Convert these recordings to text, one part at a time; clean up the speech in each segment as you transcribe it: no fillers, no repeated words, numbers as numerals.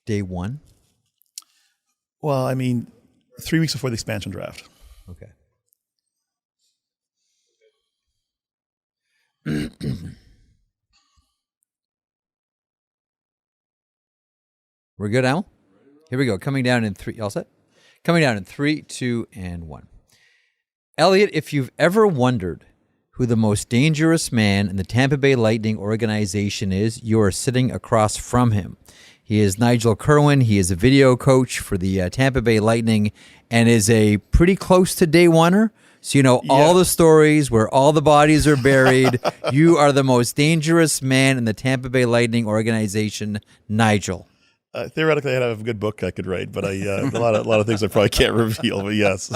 day one? Well, I mean, 3 weeks before the expansion draft. Okay. We're good, Al? Here we go. Coming down in three. All set? Coming down in 3, 2, and 1. Elliotte, if you've ever wondered who the most dangerous man in the Tampa Bay Lightning organization is, you are sitting across from him. He is Nigel Kirwan. He is a video coach for the Tampa Bay Lightning and is a pretty close to day oneer. So you know all the stories where all the bodies are buried. You are the most dangerous man in the Tampa Bay Lightning organization, Nigel. Theoretically, I'd have a good book I could write, but a lot of things I probably can't reveal. But yes.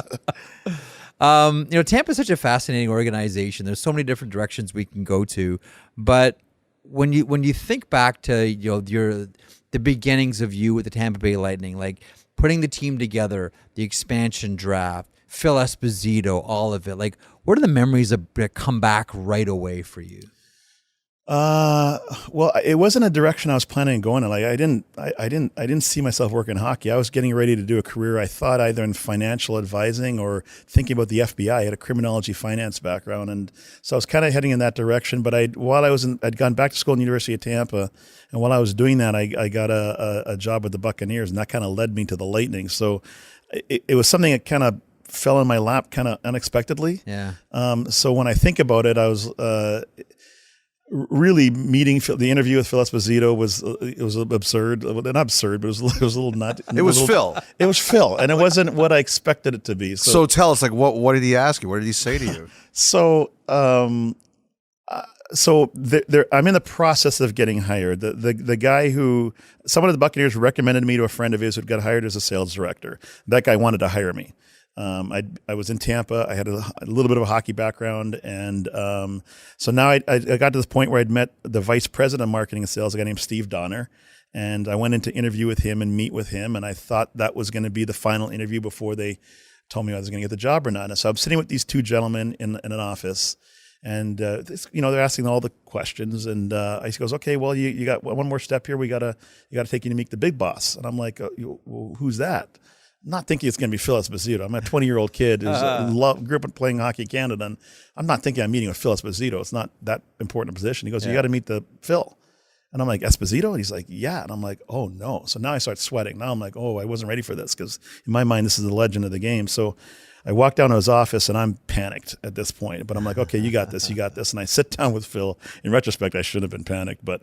Tampa is such a fascinating organization. There's so many different directions we can go to, but when you think back to the beginnings of you with the Tampa Bay Lightning, like putting the team together, the expansion draft, Phil Esposito, all of it, like what are the memories that come back right away for you? Well, it wasn't a direction I was planning on going in. Like I didn't see myself working hockey. I was getting ready to do a career, I thought, either in financial advising or thinking about the FBI. I had a criminology finance background, and so I was kind of heading in that direction. But I'd gone back to school in the University of Tampa, and while I was doing that, I got a job with the Buccaneers, and that kind of led me to the Lightning. So it was something that kind of fell in my lap kind of unexpectedly. Yeah. So when I think about it, I was really meeting the interview with Phil Esposito was absurd. Not absurd, but it was a little nut. It was Phil. It was Phil, and it wasn't what I expected it to be. So tell us, like, what did he ask you? What did he say to you? So I'm in the process of getting hired. The guy someone at the Buccaneers recommended me to a friend of his who got hired as a sales director. That guy wanted to hire me. I was in Tampa. I had a little bit of a hockey background, and so now I got to this point where I'd met the vice president of marketing and sales, a guy named Steve Donner, and I went in to interview with him and meet with him, and I thought that was going to be the final interview before they told me I was going to get the job or not. And so I'm sitting with these two gentlemen in an office, and they're asking all the questions, and he goes, "Okay, well, you got one more step here. You got to take you to meet the big boss." And I'm like, well, "Who's that?" Not thinking it's going to be Phil Esposito. I'm a 20-year-old kid who grew up playing Hockey Canada, and I'm not thinking I'm meeting with Phil Esposito. It's not that important a position. He goes, "You got to meet the Phil." And I'm like, "Esposito?" And he's like, "Yeah." And I'm like, "Oh, no." So now I start sweating. Now I'm like, "Oh, I wasn't ready for this," because in my mind, this is the legend of the game. So I walk down to his office, and I'm panicked at this point. But I'm like, "Okay, you got this. You got this." And I sit down with Phil. In retrospect, I should have been panicked, but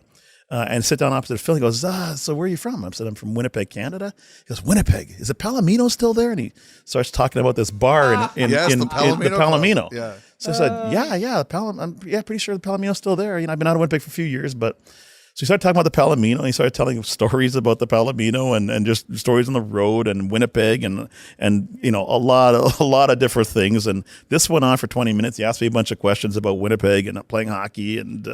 and sit down opposite Phil. He goes, "So where are you from?" I said, "I'm from Winnipeg, Canada." He goes, "Winnipeg? Is the Palomino still there?" And he starts talking about this bar in the Palomino. Yeah. So I said, "Yeah, I'm pretty sure the Palomino's still there. I've been out of Winnipeg for a few years, but." So he started talking about the Palomino, and he started telling stories about the Palomino and just stories on the road and Winnipeg and a lot of different things. And this went on for 20 minutes. He asked me a bunch of questions about Winnipeg and playing hockey and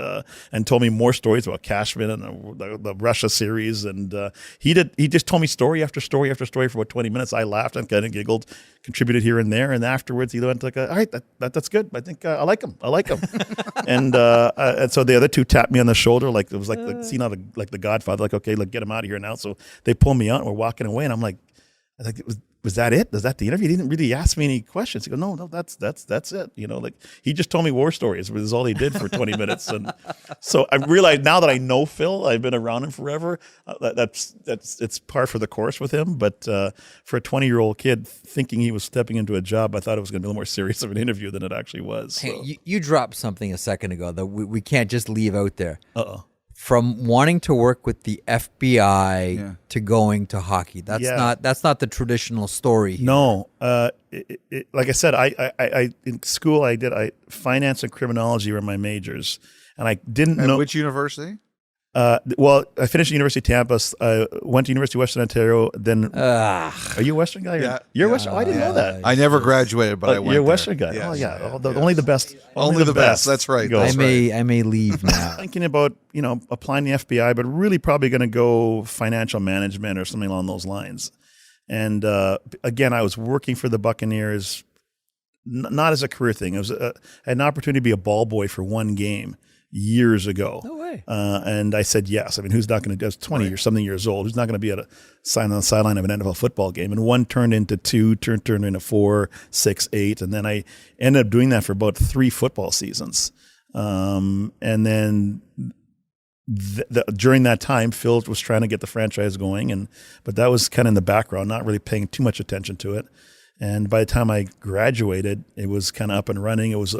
told me more stories about Cashman and the Russia series. And he just told me story after story after story for about 20 minutes. I laughed and kind of giggled, contributed here and there. And afterwards he went like, "All right, that's good. I think I like him. and so the other two tapped me on the shoulder like it was like the scene out of like The Godfather, like, "Okay, get him out of here now." So they pull me out and we're walking away, and I'm like, was that it? Was that the interview? He didn't really ask me any questions. He goes, no, that's it. Like he just told me war stories. It was all he did for 20 minutes. And so I realized now that I know Phil, I've been around him forever. It's par for the course with him. But for a 20-year-old kid thinking he was stepping into a job, I thought it was going to be a little more serious of an interview than it actually was. So. Hey, you dropped something a second ago that we can't just leave out there. Uh-oh. From wanting to work with the FBI to going to hockey. That's not the traditional story here. No. Like I said, I in school I finance and criminology were my majors, and I didn't know which university. Well, I finished at University of Tampa, went to University of Western Ontario, then... Are you a Western guy? Yeah. You're a Western? Oh, I didn't know that. I never graduated, but I went You're a there. Western guy? Yes. Oh, yeah. Only the best. Only the best. That's right. I may leave now. Thinking about, applying the FBI, but really probably going to go financial management or something along those lines. And again, I was working for the Buccaneers, not as a career thing. I had an opportunity to be a ball boy for one game. years ago. No way. And I said yes. I mean, who's not going to? I was 20 or something years old. Who's not going to be at a sign on the sideline of an NFL football game? And one turned into 2, turned into 4, 6, 8, and then I ended up doing that for about 3 football seasons. And then during that time, Phil was trying to get the franchise going, but that was kind of in the background, not really paying too much attention to it. And by the time I graduated, it was kind of up and running. It was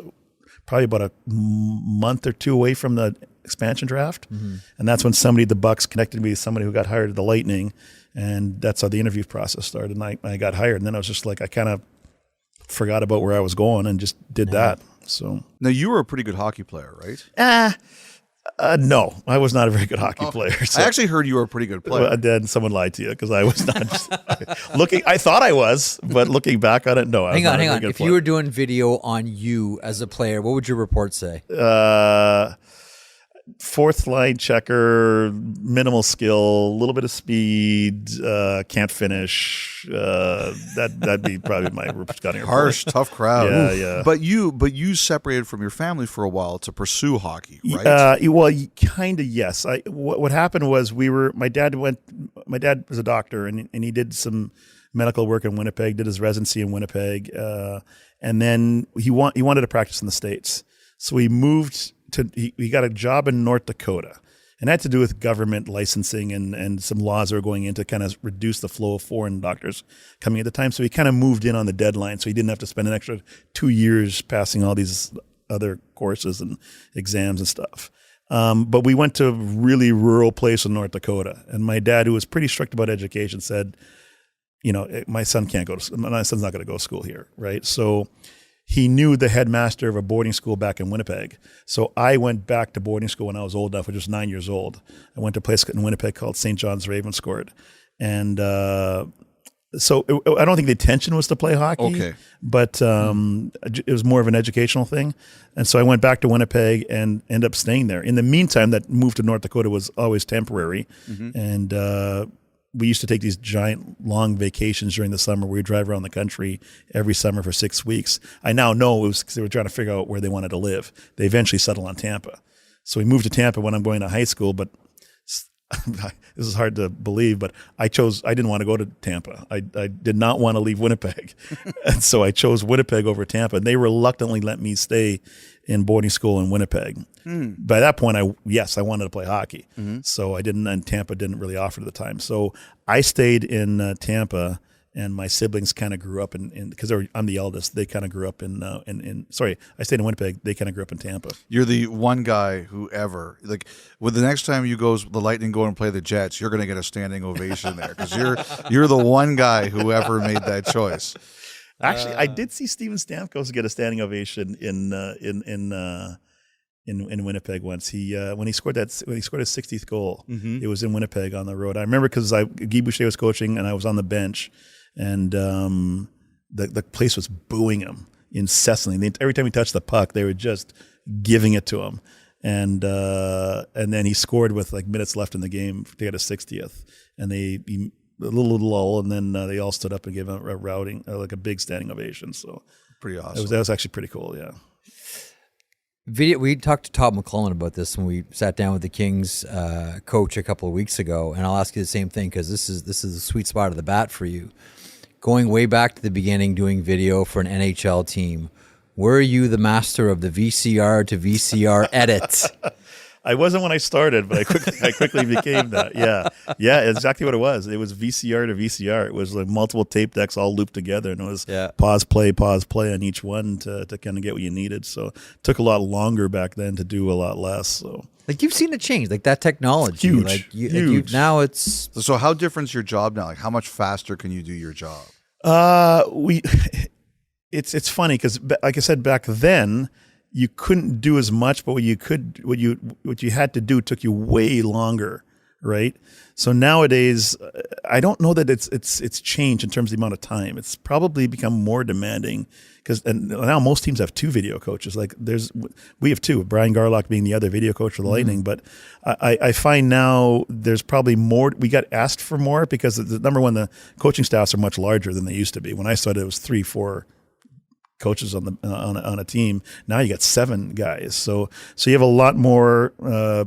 probably about a month or 2 away from the expansion draft. Mm-hmm. And that's when the Bucks connected me to somebody who got hired at the Lightning. And that's how the interview process started. And I got hired. And then I was just like, I kind of forgot about where I was going and just did that. So Now, you were a pretty good hockey player, right? No, I was not a very good hockey player. So. I actually heard you were a pretty good player. Well, then someone lied to you because I was not looking. I thought I was, but looking back on it, no. Hang on. If you were doing video on you as a player, what would your report say? Fourth line checker, minimal skill, a little bit of speed, can't finish. That'd be probably my scouting report. Harsh, tough crowd. Yeah. But you separated from your family for a while to pursue hockey, right? Well, kind of yes. What happened was my dad was a doctor and he did some medical work in Winnipeg, did his residency in Winnipeg, and then he wanted to practice in the States, so he moved. He got a job in North Dakota, and that had to do with government licensing and some laws that were going in to kind of reduce the flow of foreign doctors coming at the time. So he kind of moved in on the deadline, so he didn't have to spend an extra 2 years passing all these other courses and exams and stuff. But we went to a really rural place in North Dakota, and my dad, who was pretty strict about education, said, my son's not going to go to school here, right? So he knew the headmaster of a boarding school back in Winnipeg. So I went back to boarding school when I was old enough, which was 9 years old. I went to a place in Winnipeg called St. John's Ravenscourt. And so I don't think the intention was to play hockey, but it was more of an educational thing. And so I went back to Winnipeg and ended up staying there. In the meantime, that move to North Dakota was always temporary. Mm-hmm. And we used to take these giant long vacations during the summer where we drive around the country every summer for 6 weeks. I now know it was because they were trying to figure out where they wanted to live. They eventually settled on Tampa. So we moved to Tampa when I'm going to high school, but this is hard to believe, but I didn't want to go to Tampa. I did not want to leave Winnipeg. And so I chose Winnipeg over Tampa. And they reluctantly let me stay in boarding school in Winnipeg. By that point, I wanted to play hockey. Mm-hmm. So I didn't, and Tampa didn't really offer at the time. So I stayed in Tampa, and my siblings kind of grew up in because I'm the eldest. They kind of grew up I stayed in Winnipeg. They kind of grew up in Tampa. You're the one guy who ever, with the next time the Lightning go and play the Jets, you're going to get a standing ovation there because you're the one guy who ever made that choice. Actually, I did see Steven Stamkos get a standing ovation in Winnipeg once. When he scored his 60th goal, mm-hmm. It was in Winnipeg on the road. I remember because Guy Boucher was coaching and I was on the bench, and the place was booing him incessantly. Every time he touched the puck, they were just giving it to him. And then he scored with minutes left in the game to get his 60th, and he a little lull, and then they all stood up and gave him a routing, a big standing ovation. So pretty awesome. That was actually pretty cool. Yeah. We talked to Todd McClellan about this when we sat down with the Kings coach a couple of weeks ago, and I'll ask you the same thing because this is the sweet spot of the bat for you. Going way back to the beginning, doing video for an NHL team, were you the master of the VCR to VCR edit? I wasn't when I started, but I quickly became that. Yeah, exactly what it was. It was VCR to VCR. It was multiple tape decks all looped together, and it was pause, play on each one to kind of get what you needed. So it took a lot longer back then to do a lot less. So you've seen it change, that technology. Huge. Now it's so. How different is your job now? How much faster can you do your job? It's funny because, like I said, back then, you couldn't do as much, but what you had to do took you way longer, right? So nowadays, I don't know that it's changed in terms of the amount of time. It's probably become more demanding because now most teams have 2 video coaches. We have 2, Brian Garlock being the other video coach for the Lightning. But I find now there's probably more. We got asked for more because number one, the coaching staffs are much larger than they used to be. When I started, it was 3, 4 coaches on a team. Now you got 7 guys. So you have a lot more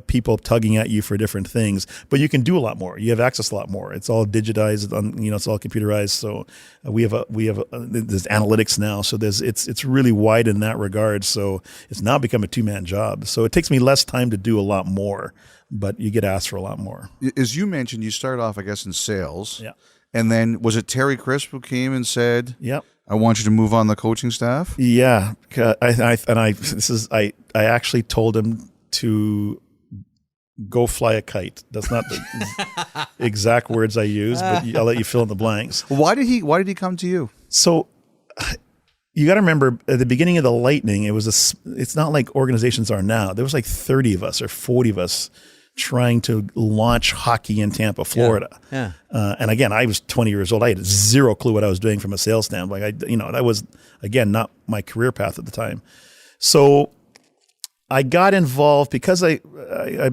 people tugging at you for different things, but you can do a lot more. You have access to a lot more. It's all digitized, it's all computerized. So we have there's analytics now. So it's really wide in that regard. So it's now become a 2-man job. So it takes me less time to do a lot more, but you get asked for a lot more. As you mentioned, you started off, I guess, in sales. Yeah. And then was it Terry Crisp who came and said, Yep. I want you to move on the coaching staff? Yeah, I actually told him to go fly a kite. That's not the exact words I use, but I'll let you fill in the blanks. Why did he come to you? So you got to remember at the beginning of the Lightning, it's not like organizations are now. There was like 30 of us or 40 of us trying to launch hockey in Tampa, Florida. Yeah. And again, I was 20 years old. I had zero clue what I was doing from a sales standpoint. That was, again, not my career path at the time. So I got involved because I'd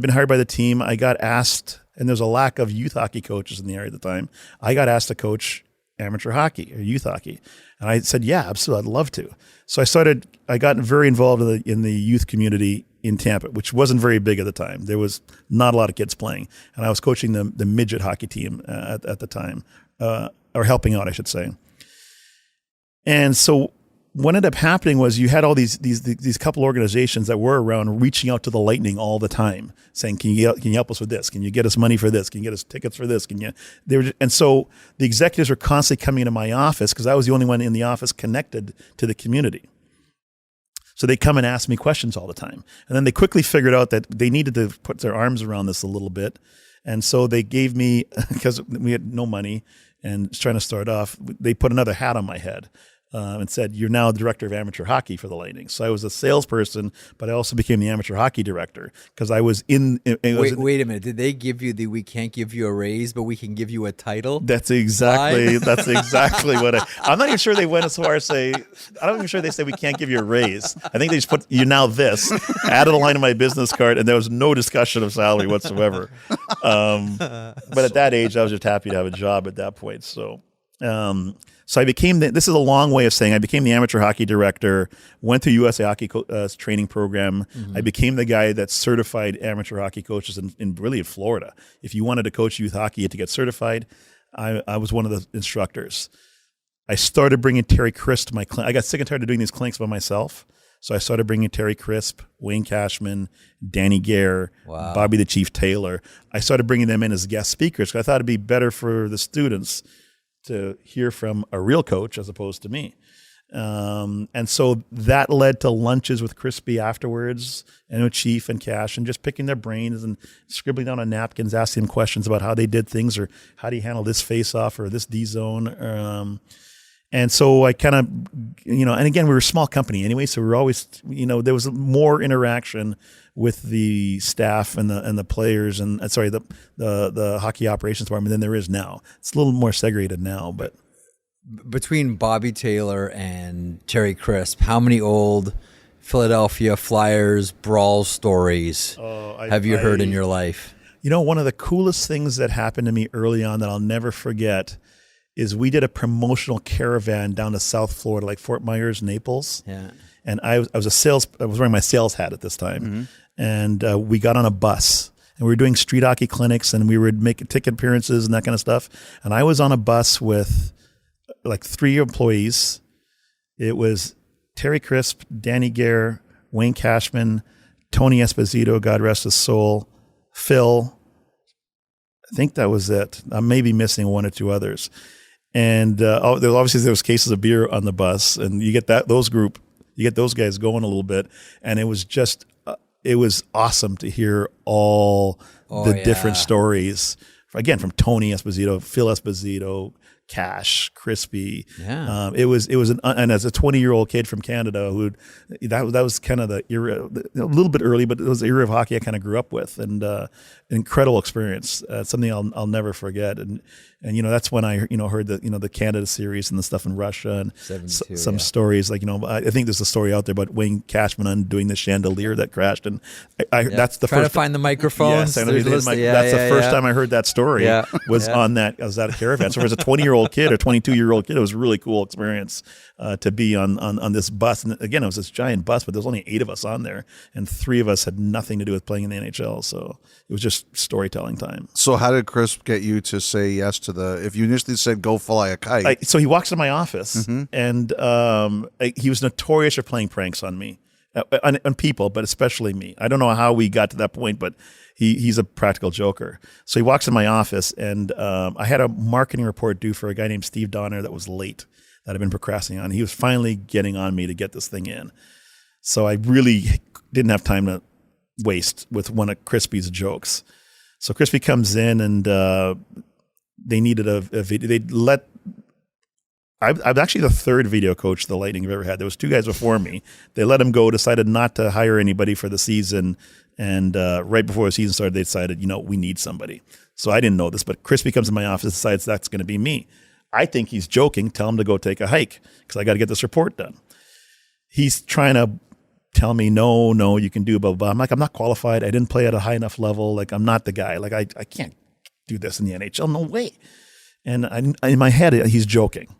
been hired by the team. I got asked, and there's a lack of youth hockey coaches in the area at the time. I got asked to coach amateur hockey or youth hockey. And I said, yeah, absolutely. I'd love to. So I got very involved in the youth community in Tampa, which wasn't very big at the time. There was not a lot of kids playing. And I was coaching the midget hockey team at the time, or helping out, I should say. And so what ended up happening was you had all these couple organizations that were around reaching out to the Lightning all the time, saying, "Can you help us with this? Can you get us money for this? Can you get us tickets for this? And so the executives were constantly coming into my office because I was the only one in the office connected to the community. So they come and ask me questions all the time, and then they quickly figured out that they needed to put their arms around this a little bit, and so they gave me, because we had no money and trying to start off, they put another hat on my head. And said, "You're now the director of amateur hockey for the Lightning." So I was a salesperson, but I also became the amateur hockey director because I was in. Wait a minute! Did they give you the "we can't give you a raise, but we can give you a title"? That's exactly what I'm not even sure they went as far as say. I'm not even sure they said we can't give you a raise. I think they just put "you now this," added a line on my business card, and there was no discussion of salary whatsoever. But at that age, I was just happy to have a job at that point. So. So I became this is a long way of saying I became the amateur hockey director, went through USA Hockey training program. Mm-hmm. I became the guy that certified amateur hockey coaches in really in Florida. If you wanted to coach youth hockey, you had to get certified. I was one of the instructors. I started bringing Terry Crisp to my clinic. I got sick and tired of doing these clinics by myself. So I started bringing Terry Crisp, Wayne Cashman, Danny Gare, Bobby the Chief Taylor. I started bringing them in as guest speakers because I thought it'd be better for the students to hear from a real coach as opposed to me. And so that led to lunches with Crispy afterwards and with Chief and Cash and just picking their brains and scribbling down on napkins, asking them questions about how they did things or how do you handle this face-off or this D-zone. And so I kind of, and again, we were a small company anyway, so we were always, there was more interaction with the staff and the players and the hockey operations department than there is now. It's a little more segregated now, but between Bobby Taylor and Terry Crisp, how many old Philadelphia Flyers brawl stories have you heard in your life? One of the coolest things that happened to me early on that I'll never forget is we did a promotional caravan down to South Florida, like Fort Myers, Naples. Yeah. And I was wearing my sales hat at this time. Mm-hmm. And we got on a bus and we were doing street hockey clinics and we were making ticket appearances and that kind of stuff. And I was on a bus with like 3 employees. It was Terry Crisp, Danny Gare, Wayne Cashman, Tony Esposito, God rest his soul, Phil. I think that was it. I may be missing 1 or 2 others. And there was cases of beer on the bus, and you get those guys going a little bit, and it was just it was awesome to hear all the different stories. Again, from Tony Esposito, Phil Esposito, Cash, Crispy. Yeah. It was and as a 20-year-old kid from Canada, that was kind of the era, a little bit early, but it was the era of hockey I kind of grew up with, and incredible experience. Something I'll never forget. And that's when I heard the Canada series and the stuff in Russia and some stories like I think there's a story out there about Wayne Cashman undoing the chandelier that crashed, and that's the trying first to find the microphones. Yes, that's the first time I heard that story. Was on that caravan. So as a 20-year-old 21-year-old kid or 22-year-old kid. It was a really cool experience to be on this bus. And again, it was this giant bus, but there was only 8 of us on there, and 3 of us had nothing to do with playing in the NHL. So it was just storytelling time. So how did Chris get you to say yes to if you initially said go fly a kite? So he walks into my office, and he was notorious for playing pranks on me, on people, but especially me. I don't know how we got to that point, but he's a practical joker. So he walks in my office, and I had a marketing report due for a guy named Steve Donner that was late, that I've been procrastinating on. He was finally getting on me to get this thing in. So I really didn't have time to waste with one of Crispy's jokes. So Crispy comes in, and they needed a video. I'm actually the 3rd video coach the Lightning have ever had. There was 2 guys before me. They let him go, decided not to hire anybody for the season. And right before the season started, they decided, we need somebody. So I didn't know this, but Crispy comes in my office and decides that's going to be me. I think he's joking. Tell him to go take a hike because I got to get this report done. He's trying to tell me, no, you can do blah, blah, blah. I'm like, I'm not qualified. I didn't play at a high enough level. Like, I'm not the guy. Like, I can't do this in the NHL. No way. And in my head, he's joking.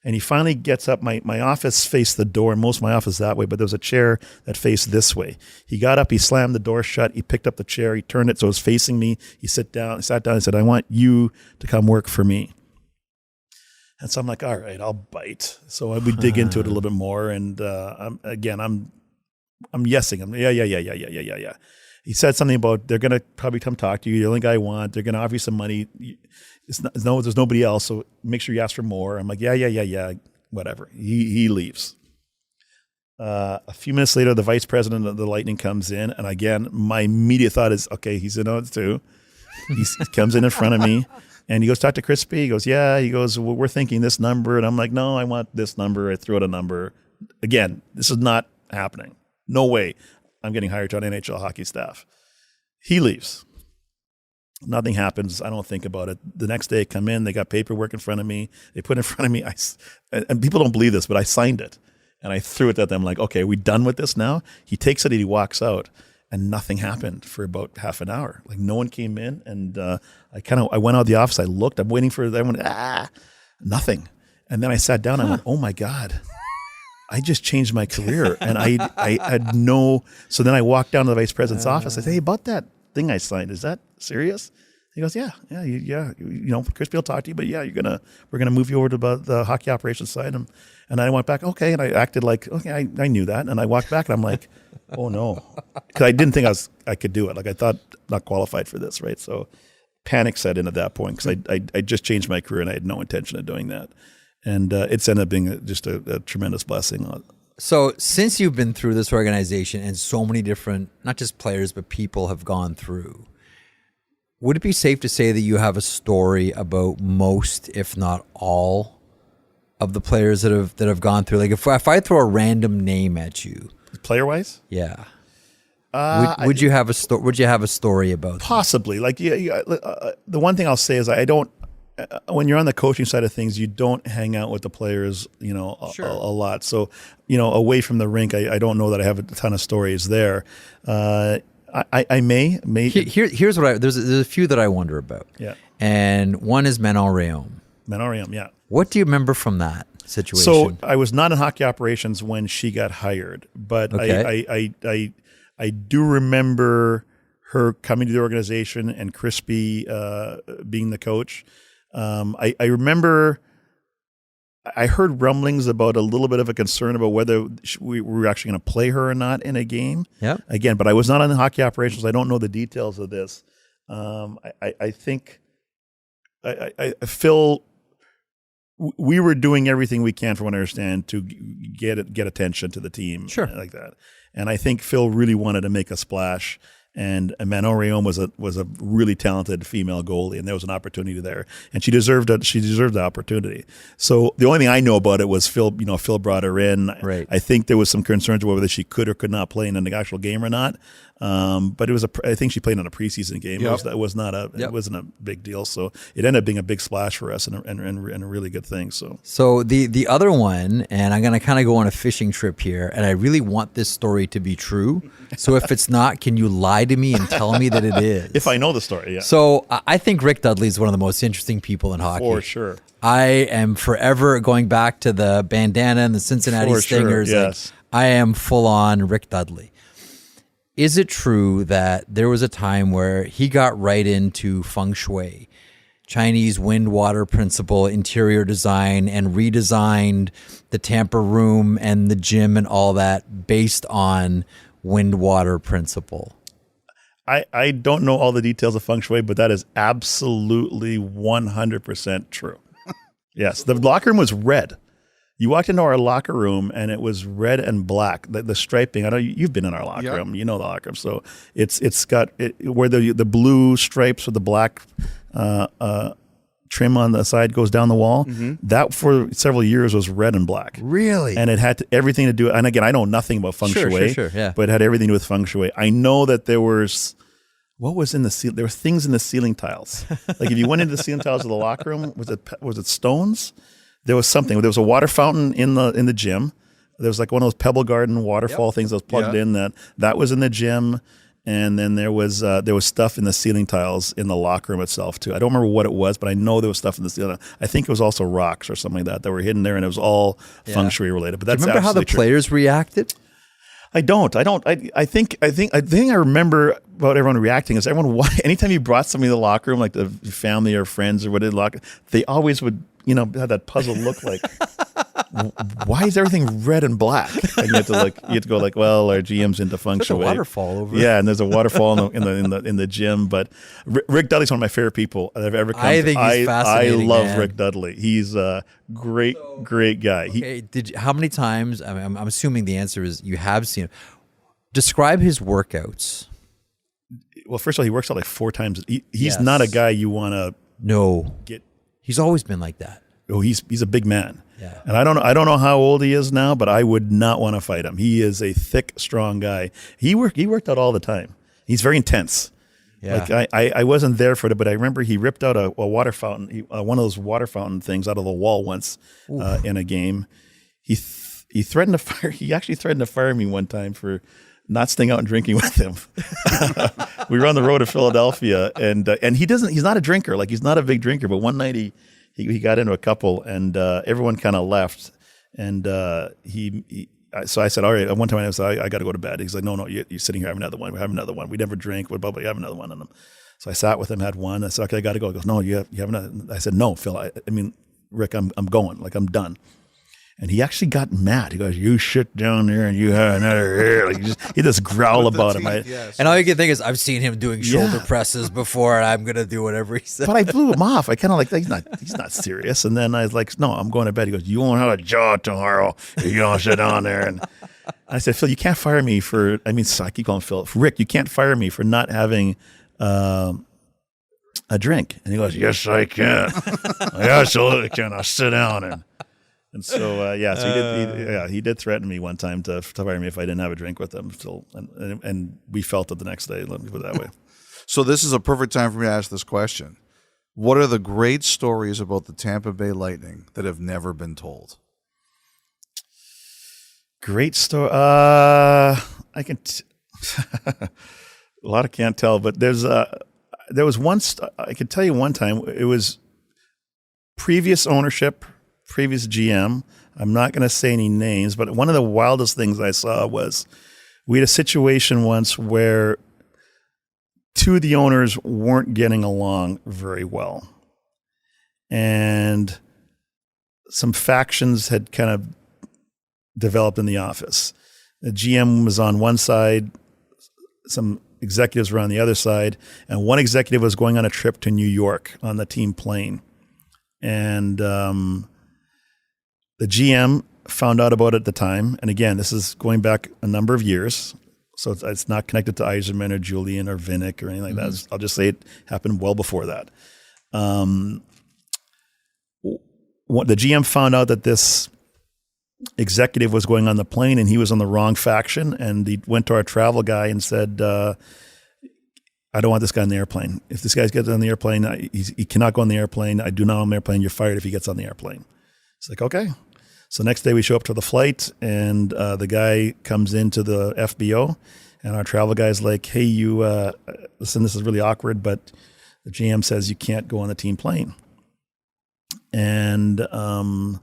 And he finally gets up. My office faced the door, and most of my office that way, but there was a chair that faced this way. He got up, he slammed the door shut, he picked up the chair, he turned it so it was facing me. He sat down and said, I want you to come work for me. And so I'm like, all right, I'll bite. So we dig into it a little bit more, and I'm yesing him. Yeah. He said something about they're going to probably come talk to you. You're the only guy I want. They're going to offer you some money. There's nobody else, so make sure you ask for more. I'm like, yeah, whatever. He leaves. A few minutes later, the vice president of the Lightning comes in, and again, my immediate thought is, okay, he's in on it too. He comes in front of me, and he goes, talk to Crispy. He goes, yeah. He goes, well, we're thinking this number, and I'm like, no, I want this number. I threw out a number. Again, this is not happening. No way I'm getting hired to an NHL hockey staff. He leaves. Nothing happens. I don't think about it. The next day I come in, they got paperwork in front of me. They put in front of me, and people don't believe this, but I signed it. And I threw it at them like, okay, are we done with this now? He takes it and he walks out, and nothing happened for about half an hour. Like no one came in, and I went out of the office. I looked, I'm waiting for them. Nothing. And then I sat down, I went, oh my God. I just changed my career, and I had no. So then I walked down to the vice president's office. I said, "Hey, about that thing I signed, is that serious?" He goes, "Yeah. Crispy will talk to you, but yeah, we're gonna move you over to the hockey operations side." And I went back, okay, and I acted like, okay, I knew that, and I walked back, and I'm like, oh no, because I didn't think I could do it. Like I thought, not qualified for this, right? So panic set in at that point because I just changed my career, and I had no intention of doing that. And it's ended up being just a tremendous blessing. So since you've been through this organization and so many different, not just players, but people have gone through, would it be safe to say that you have a story about most, if not all, of the players that have gone through? Like if I throw a random name at you, player-wise? Yeah. Would you have a story? Would you have a story about them? Possibly. Like the one thing I'll say is I don't. When you're on the coaching side of things, you don't hang out with the players, Sure. a lot. So, away from the rink, I don't know that I have a ton of stories there. I may. Here's what there's a few that I wonder about. Yeah. And one is Manon Rhéaume. Yeah. What do you remember from that situation? So I was not in hockey operations when she got hired, but Okay. I do remember her coming to the organization and Crispy being the coach. I remember I heard rumblings about a little bit of a concern about whether we were actually going to play her or not in a game. Yeah. Again, but I was not on the hockey operations. I don't know the details of this. I think Phil, we were doing everything we can, from what I understand, to get attention to the team. Sure. Like that. And I think Phil really wanted to make a splash. And Manon Rhéaume was a really talented female goalie, and there was an opportunity there, and she deserved the opportunity. So the only thing I know about it was Phil. Phil brought her in. Right. I think there was some concerns about whether she could or could not play in an actual game or not. But it was I think she played in a preseason game. Yep. It wasn't a big deal. So it ended up being a big splash for us and a really good thing. So the other one, and I'm going to kind of go on a fishing trip here, and I really want this story to be true. So if it's not, can you lie lie to me and tell me that it is. If I know the story, yeah. So I think Rick Dudley is one of the most interesting people in hockey. For sure. I am forever going back to the bandana and the Cincinnati For sure, Stingers. yes. I am full on Rick Dudley. Is it true that there was a time where he got right into feng shui, Chinese wind water principle, interior design, and redesigned the Tampa room and the gym and all that based on wind water principle? I don't know all the details of feng shui, but that is absolutely 100% true. Yes, the locker room was red. You walked into our locker room and it was red and black. The striping. I know you've been in our locker room. You know the locker room. So it's got where the blue stripes with the black trim on the side goes down the wall. That for several years was red and black. Really? And it had everything to do. And again, I know nothing about feng shui. Sure, yeah. But it had everything to do with feng shui. I know that there was. What was in the ceiling? There were things in the ceiling tiles. Like if you went into the ceiling tiles of the locker room, was it stones? There was something. There was a water fountain in the gym. There was like one of those Pebble Garden waterfall things that was plugged in. That was in the gym, and then there was stuff in the ceiling tiles in the locker room itself too. I don't remember what it was, but I know there was stuff in the ceiling. I think it was also rocks or something like that were hidden there, and it was all feng shui related. But that's Do you remember how the players reacted? I don't. I think I remember about everyone reacting is anytime you brought somebody to the locker room, like the family or friends or whatever, they always would, have that puzzled look like, why is everything red and black? And you have to go like, well, our GM's into feng shui. There's a waterfall over Yeah, and there's a waterfall in the gym. But Rick Dudley's one of my favorite people that have ever come. I think he's fascinating. I love man. Rick Dudley. He's a great guy. Okay, how many times? I'm assuming the answer is you have seen him. Describe his workouts. Well, first of all, he works out like 4 times. He's not a guy you want to get. He's always been like that. Oh, he's a big man. Yeah. And I don't know how old he is now, but I would not want to fight him. He is a thick, strong guy. He worked out all the time. He's very intense. Yeah. Like I wasn't there for it, but I remember he ripped out a water fountain, one of those water fountain things out of the wall once in a game. He threatened to fire. He actually threatened to fire me one time for not staying out and drinking with him. We were on the road to Philadelphia, and he's not a drinker. Like he's not a big drinker, but one night he got into a couple, and everyone kind of left, and so I said, all right. One time I said, I got to go to bed. He's like, no, you're sitting here, have another one. We have another one. We never drink. What about you have another one? And so I sat with him, had one. I said, okay, I got to go. He goes, no, you have another. I said, no, Phil. I mean, Rick, I'm going. Like I'm done. And he actually got mad. He goes, you shit down there and you have another hair. Like he just growl about him. And all you can think is, I've seen him doing shoulder presses before, and I'm going to do whatever he says. But I blew him off. I kind of like, he's not serious. And then I was like, no, I'm going to bed. He goes, you won't have a job tomorrow if you don't sit down there. And I said, Phil, you can't fire me I keep calling Phil. Rick, you can't fire me for not having a drink. And he goes, yes, I can. I absolutely can. I'll sit down. And so, he did threaten me one time to fire me if I didn't have a drink with him. So, and we felt it the next day. Let me put it that way. So this is a perfect time for me to ask this question. What are the great stories about the Tampa Bay Lightning that have never been told? Great story. I can a lot of can't tell, but there was one. I can tell you one time. It was previous ownership, previous GM. I'm not going to say any names, but one of the wildest things I saw was we had a situation once where 2 of the owners weren't getting along very well, and some factions had kind of developed in the office. The GM was on one side, some executives were on the other side, and one executive was going on a trip to New York on the team plane. And the GM found out about it at the time. And again, this is going back a number of years, so it's not connected to Yzerman or Julian or Vinnick or anything like that. I'll just say it happened well before that. The GM found out that this executive was going on the plane and he was on the wrong faction, and he went to our travel guy and said, I don't want this guy on the airplane. If this guy gets on the airplane, he cannot go on the airplane. I do not want him on the airplane. You're fired if he gets on the airplane. It's like, okay. So next day we show up to the flight, and the guy comes into the FBO And our travel guy's like, hey, you, listen, this is really awkward, but the GM says you can't go on the team plane. And the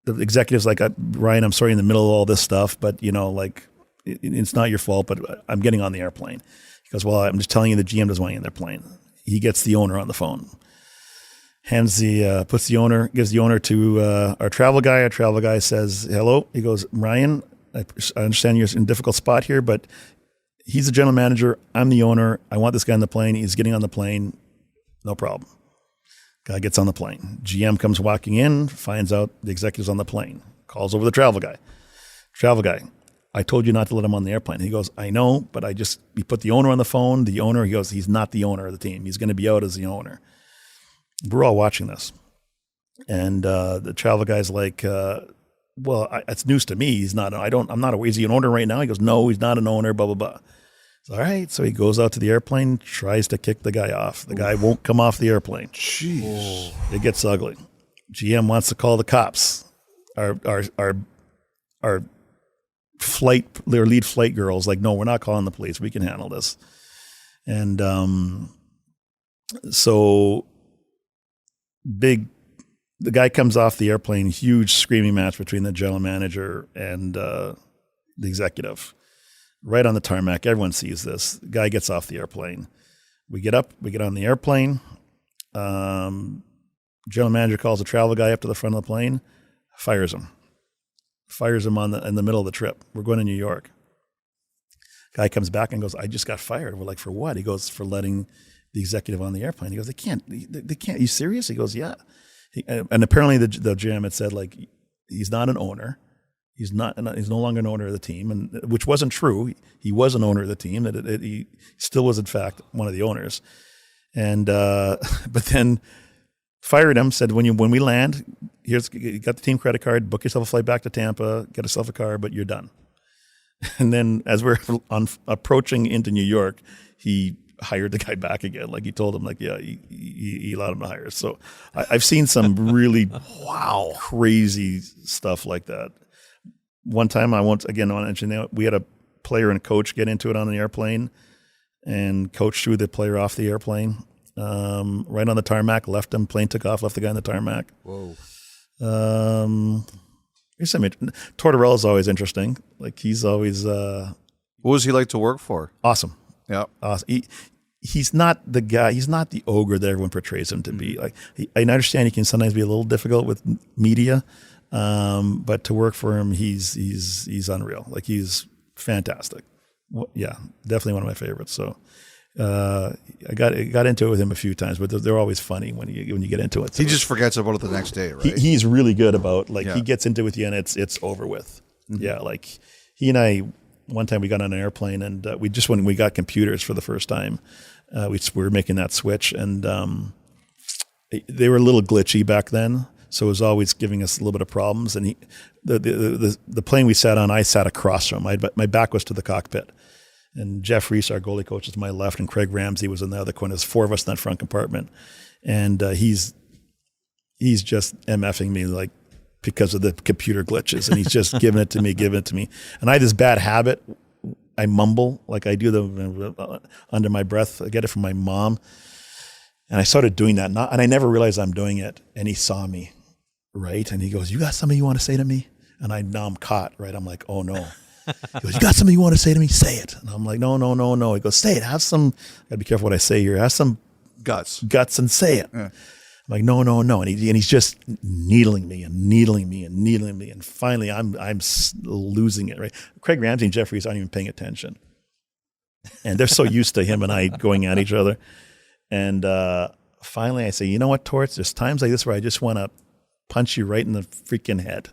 executive's like, Ryan, I'm sorry in the middle of all this stuff, but, like, it's not your fault, but I'm getting on the airplane. He goes, well, I'm just telling you the GM doesn't want you in their plane. He gets the owner on the phone. Gives the owner to our travel guy. Our travel guy says, hello. He goes, Ryan, I understand you're in a difficult spot here, but he's the general manager. I'm the owner. I want this guy on the plane. He's getting on the plane. No problem. Guy gets on the plane. GM comes walking in, finds out the executive's on the plane, calls over the travel guy. Travel guy, I told you not to let him on the airplane. He goes, I know, but we put the owner on the phone. The owner, he goes, he's not the owner of the team. He's going to be out as the owner. We're all watching this. And the travel guy's like, it's news to me. Is he an owner right now? He goes, no, he's not an owner, blah, blah, blah. So, all right. So he goes out to the airplane, tries to kick the guy off. The guy won't come off the airplane. Jeez. It gets ugly. GM wants to call the cops. Our lead flight girl's like, no, we're not calling the police. We can handle this. And the guy comes off the airplane, huge screaming match between the general manager and the executive. Right on the tarmac, everyone sees this. The guy gets off the airplane. We get up, we get on the airplane. General manager calls the travel guy up to the front of the plane, fires him in the middle of the trip. We're going to New York. Guy comes back and goes, I just got fired. We're like, for what? He goes, for letting the executive on the airplane. He goes, they can't. Are you serious? He goes, yeah. And apparently the GM had said, like, he's not an owner. He's no longer an owner of the team, and which wasn't true. He was an owner of the team. He still was, in fact, one of the owners. And but then fired him. Said, when we land, you got the team credit card. Book yourself a flight back to Tampa. Get yourself a car, but you're done. And then as we're approaching into New York, he hired the guy back again. Like, he told him, like, yeah, he allowed him to hire. So I've seen some really crazy stuff like that. One time, I want to mention that we had a player and coach get into it on the airplane, and coach threw the player off the airplane right on the tarmac, left him. Plane took off, left the guy on the tarmac. Whoa. Tortorella's always interesting. Like, he's always what was he like to work for? Awesome. Yeah. Awesome. He's not the guy. He's not the ogre that everyone portrays him to be. Like, I understand he can sometimes be a little difficult with media. But to work for him, he's unreal. Like, he's fantastic. Well, yeah, definitely one of my favorites. So, I got into it with him a few times, but they're always funny when you get into it. So he just forgets about it the next day, right? He's really good about, like, he gets into it with you and it's over with. Mm-hmm. Yeah. Like, he and I, one time we got on an airplane and when we got computers for the first time, we were making that switch, and they were a little glitchy back then. So it was always giving us a little bit of problems. And the plane we sat on, I sat across from him. My back was to the cockpit. And Jeff Reese, our goalie coach, was to my left, and Craig Ramsey was in the other corner. There's four of us in that front compartment. And he's just MFing me, like, because of the computer glitches. And he's just giving it to me. And I had this bad habit. I mumble, like I do the under my breath. I get it from my mom. And I started doing that, and I never realized I'm doing it. And he saw me. Right? And he goes, you got something you want to say to me? And now I'm caught, right? I'm like, oh no. He goes, you got something you want to say to me? Say it. And I'm like, no. He goes, say it. Have some, gotta be careful what I say here. Have some guts and say it. Yeah. I'm like, no. And he's just needling me. And finally I'm losing it, right? Craig Ramsey and Jeffries aren't even paying attention. And they're so used to him and I going at each other. And finally I say, you know what, Torts, there's times like this where I just want to punch you right in the freaking head.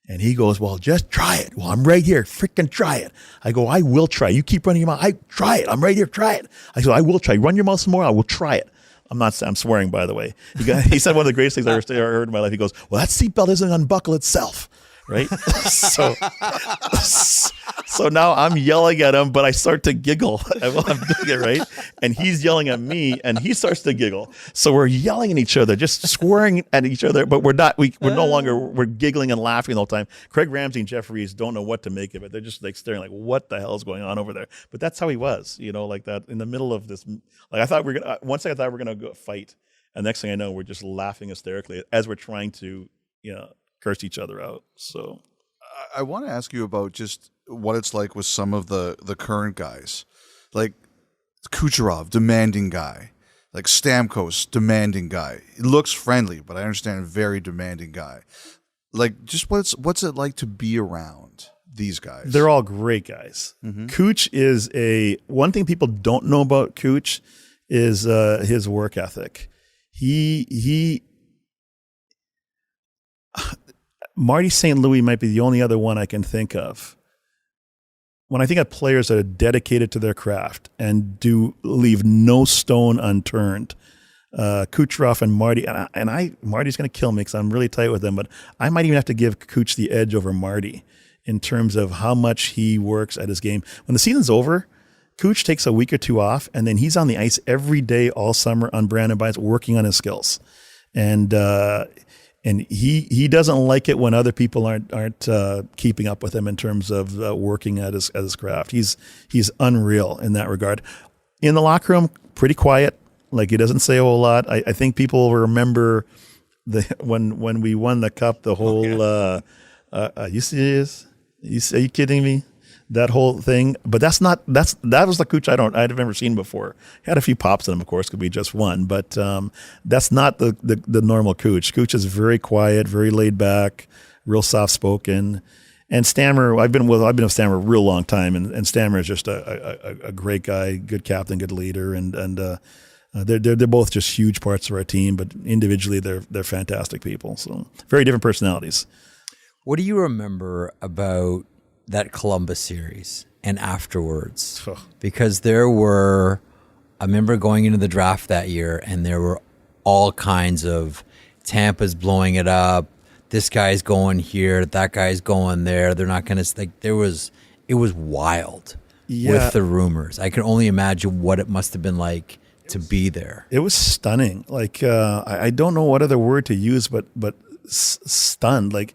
And he goes, well, just try it. Well, I'm right here. Freaking try it. I go, I will try. You keep running your mouth. Try it. I'm right here. Try it. I go, I will try. Run your mouth some more. I will try it. I'm swearing, by the way. He said one of the greatest things I ever heard in my life. He goes, well, that seatbelt isn't unbuckle itself. right? So now I'm yelling at him, but I start to giggle while I'm doing it, right? And he's yelling at me, and he starts to giggle. So we're yelling at each other, just swearing at each other, but we're not. We're no longer. We're giggling and laughing the whole time. Craig Ramsey and Jeff Reeves don't know what to make of it. They're just like staring, like, what the hell is going on over there? But that's how he was, like that in the middle of this. Like I thought one second I thought we were gonna go fight, and next thing I know, we're just laughing hysterically as we're trying to, curse each other out. So I want to ask you about just what it's like with some of the current guys, like Kucherov, demanding guy, like Stamkos, demanding guy. He looks friendly, but I understand very demanding guy. Like, just what's it like to be around these guys? They're all great guys. Mm-hmm. Cooch is one thing people don't know about Cooch is his work ethic. Marty St. Louis might be the only other one I can think of. When I think of players that are dedicated to their craft and do leave no stone unturned, Kucherov and Marty, Marty's going to kill me because I'm really tight with him, but I might even have to give Cooch the edge over Marty in terms of how much he works at his game. When the season's over, Cooch takes a week or two off, and then he's on the ice every day all summer on Brandon Bynes working on his skills. And he doesn't like it when other people aren't keeping up with him in terms of working at his craft. He's unreal in that regard. In the locker room, pretty quiet. Like, he doesn't say a whole lot. I think people remember when we won the cup, the whole are you serious? Are you kidding me? That whole thing. But that was the Cooch I've never seen before. Had a few pops in him, of course, because we just won. But that's not the normal Cooch. Cooch is very quiet, very laid back, real soft spoken. And Stammer, I've been with Stammer a real long time, and Stammer is just a great guy, good captain, good leader, and they're both just huge parts of our team. But individually, they're fantastic people. So very different personalities. What do you remember about that Columbus series and afterwards? Because I remember going into the draft that year, and there were all kinds of Tampa's blowing it up. This guy's going here, that guy's going there. They're not going to, it was wild with the rumors. I can only imagine what it must have been like to be there. It was stunning. Like, I don't know what other word to use, but stunned. Like,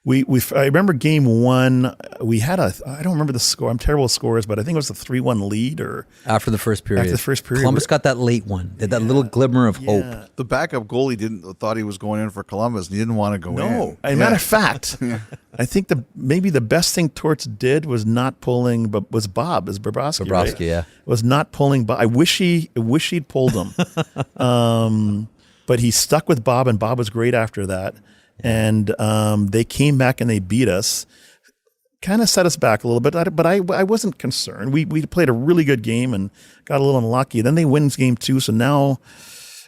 I remember game one, we had I don't remember the score. I'm terrible with scores, but I think it was a 3-1 lead or after the first period. Columbus got that late one. That little glimmer of hope. The backup goalie thought he was going in for Columbus, and he didn't want to go in. No. As a matter of fact, I think maybe the best thing Torts did was not pulling, but was Bobrovsky. Right? Yeah. Was not pulling, but I wish he'd pulled him. But he stuck with Bob, and Bob was great after that. And they came back and they beat us, kind of set us back a little bit, but I wasn't concerned. We played a really good game and got a little unlucky. Then they win game two, so now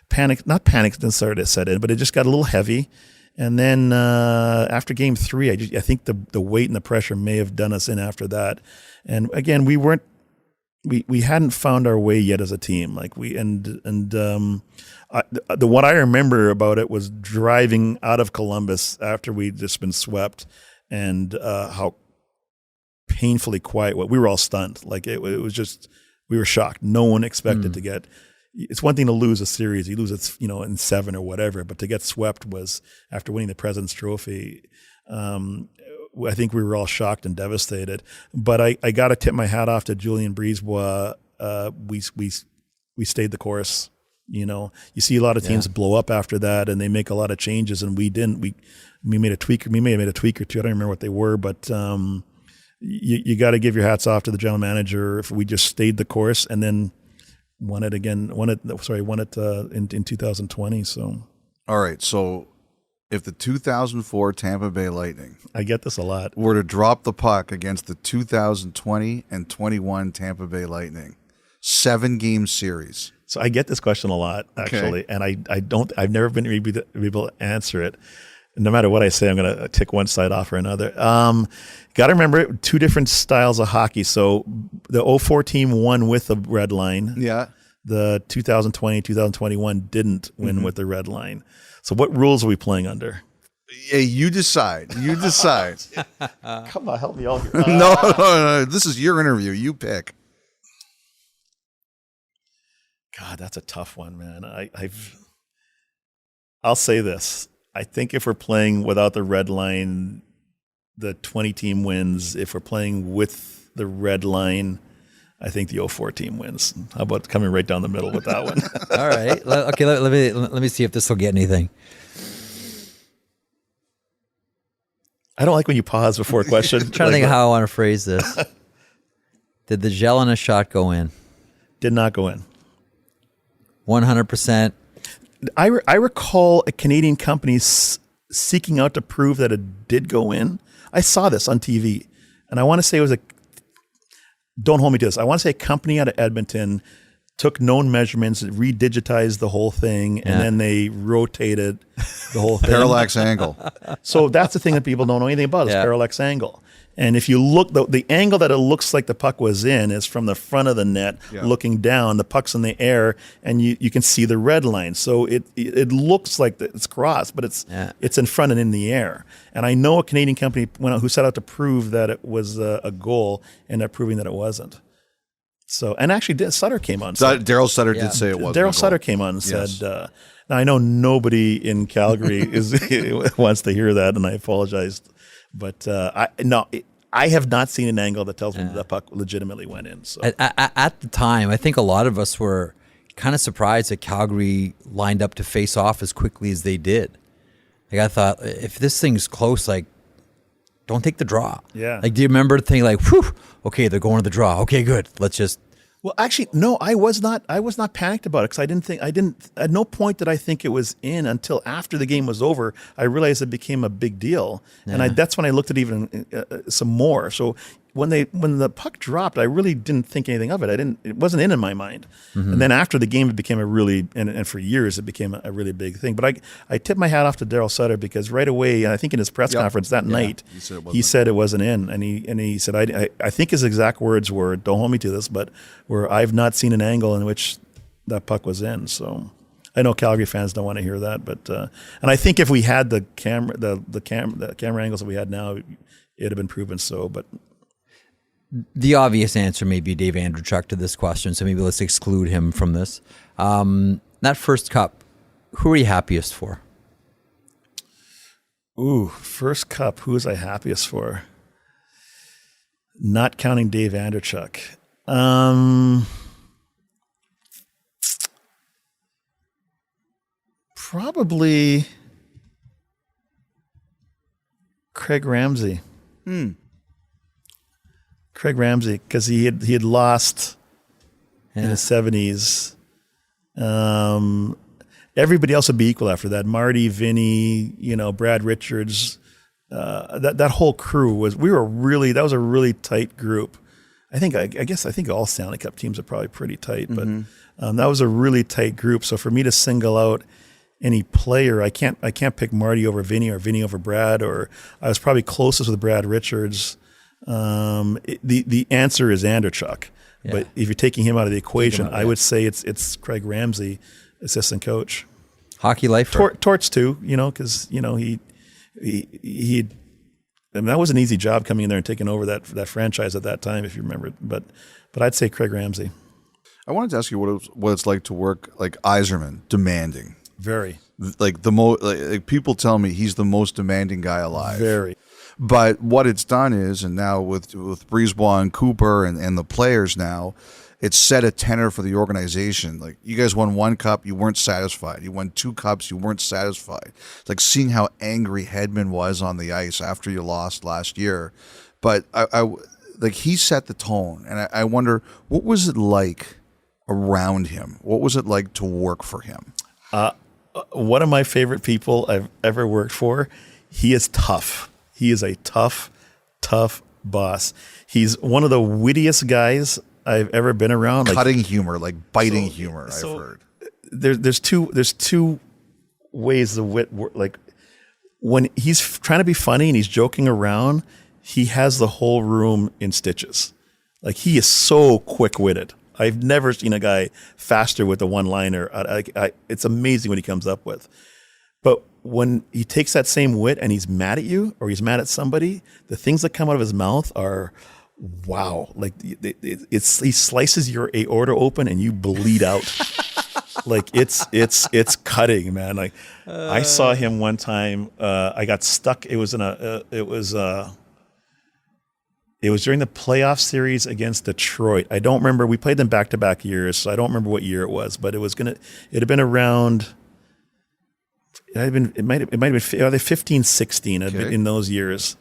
panic didn't start to set in, but it just got a little heavy. And then after game three, I think the weight and the pressure may have done us in after that. And again, we hadn't found our way yet as a team. Like what I remember about it was driving out of Columbus after we'd just been swept, and how painfully quiet. We were all stunned. Like it was just, we were shocked. No one expected to get. It's one thing to lose a series, you lose it, in 7 or whatever, but to get swept was after winning the President's Trophy. I think we were all shocked and devastated. But I got to tip my hat off to Julien Brisebois. We stayed the course. You see a lot of teams blow up after that, and they make a lot of changes, and we didn't. We made a tweak. We may have made a tweak or two. I don't remember what they were, but you got to give your hats off to the general manager. If we just stayed the course and then won it in 2020. So, all right. So, if the 2004 Tampa Bay Lightning, I get this a lot, were to drop the puck against the 2020 and 21 Tampa Bay Lightning, 7-game series. So I get this question a lot, actually, and I've never been able to answer it. No matter what I say, I'm going to tick one side off or another. Got to remember, two different styles of hockey. So the 2004 team won with the red line. Yeah. The 2020, 2021 didn't win with the red line. So what rules are we playing under? Hey, you decide. You decide. Come on, help me out here. No. This is your interview. You pick. God, that's a tough one, man. I'll say this. I think if we're playing without the red line, the 20 team wins. If we're playing with the red line, I think the 04 team wins. How about coming right down the middle with that one? All right. Okay. Let me see if this will get anything. I don't like when you pause before a question. I'm trying to think how I want to phrase this. Did the gel in a shot go in? Did not go in. 100%. I recall a Canadian company seeking out to prove that it did go in. I saw this on TV, and I want to say it was don't hold me to this. I want to say a company out of Edmonton took known measurements, redigitized the whole thing, and then they rotated the whole thing. Parallax angle. So that's the thing that people don't know anything about is parallax angle. And if you look, the angle that it looks like the puck was in is from the front of the net looking down. The puck's in the air, and you can see the red line. So it looks like it's crossed, but it's in front and in the air. And I know a Canadian company who set out to prove that it was a goal, and they're proving that it wasn't. So, and actually, Sutter came on. Daryl Sutter did say it wasn't. Daryl Sutter came on and said, now I know nobody in Calgary wants to hear that, and I apologized. But I have not seen an angle that tells me that puck legitimately went in. So at the time, I think a lot of us were kind of surprised that Calgary lined up to face off as quickly as they did. Like I thought, if this thing's close, like don't take the draw. Yeah. Like, do you remember thinking like, whew, okay, they're going to the draw. Okay, good. Let's just. Well, actually, no, I was not panicked about it because at no point did I think it was in until after the game was over. I realized it became a big deal. And that's when I looked at even some more. So when the puck dropped, I really didn't think anything of it. It wasn't in my mind. And then after the game, it became a really, and for years, it became a really big thing. But I tipped my hat off to Daryl Sutter because right away, I think in his press conference that night, he said it wasn't in. And he said, I think his exact words were, don't hold me to this, but where I've not seen an angle in which that puck was in. So I know Calgary fans don't want to hear that, but and I think if we had the camera angles that we had now, it'd have been proven so. But the obvious answer may be Dave Andreychuk to this question, so maybe let's exclude him from this. That first cup, who are you happiest for? Ooh, first cup, who was I happiest for? Not counting Dave Andreychuk. Probably Craig Ramsey. Craig Ramsey, because he had lost in the 70s. Everybody else would be equal after that. Marty, Vinny, Brad Richards, that whole crew that was a really tight group. I think all Stanley Cup teams are probably pretty tight, but that was a really tight group. So for me to single out any player, I can't pick Marty over Vinny or Vinny over Brad, or I was probably closest with Brad Richards. The answer is Andreychuk, but if you're taking him out of the equation, I would say it's Craig Ramsey, assistant coach. Hockey life, Torts too, because he I mean, that was an easy job coming in there and taking over that franchise at that time, if you remember. But I'd say Craig Ramsey. I wanted to ask you what it's like to work like Yzerman, demanding. Very. Like the most. Like people tell me he's the most demanding guy alive. Very. But what it's done is, and now with Brisebois and Cooper and the players now, it's set a tenor for the organization. Like, you guys won one cup, you weren't satisfied. You won 2 cups, you weren't satisfied. It's like seeing how angry Hedman was on the ice after you lost last year. But I like, he set the tone, and I wonder, what was it like around him? What was it like to work for him? One of my favorite people I've ever worked for. He is tough. He is a tough boss. He's one of the wittiest guys I've ever been around. Cutting humor, like biting humor, I've heard. There's two ways the wit like when he's trying to be funny and he's joking around, he has the whole room in stitches. Like, he is so quick-witted. I've never seen a guy faster with a one-liner. It's amazing what he comes up with. But when he takes that same wit and he's mad at you or he's mad at somebody, the things that come out of his mouth are, wow. Like he slices your aorta open and you bleed out. Like it's cutting, man. Like I saw him one time. I got stuck. It was during the playoff series against Detroit. I don't remember. We played them back-to-back years, so I don't remember what year it was. But it had been around. It might have been 15, 16 in those years.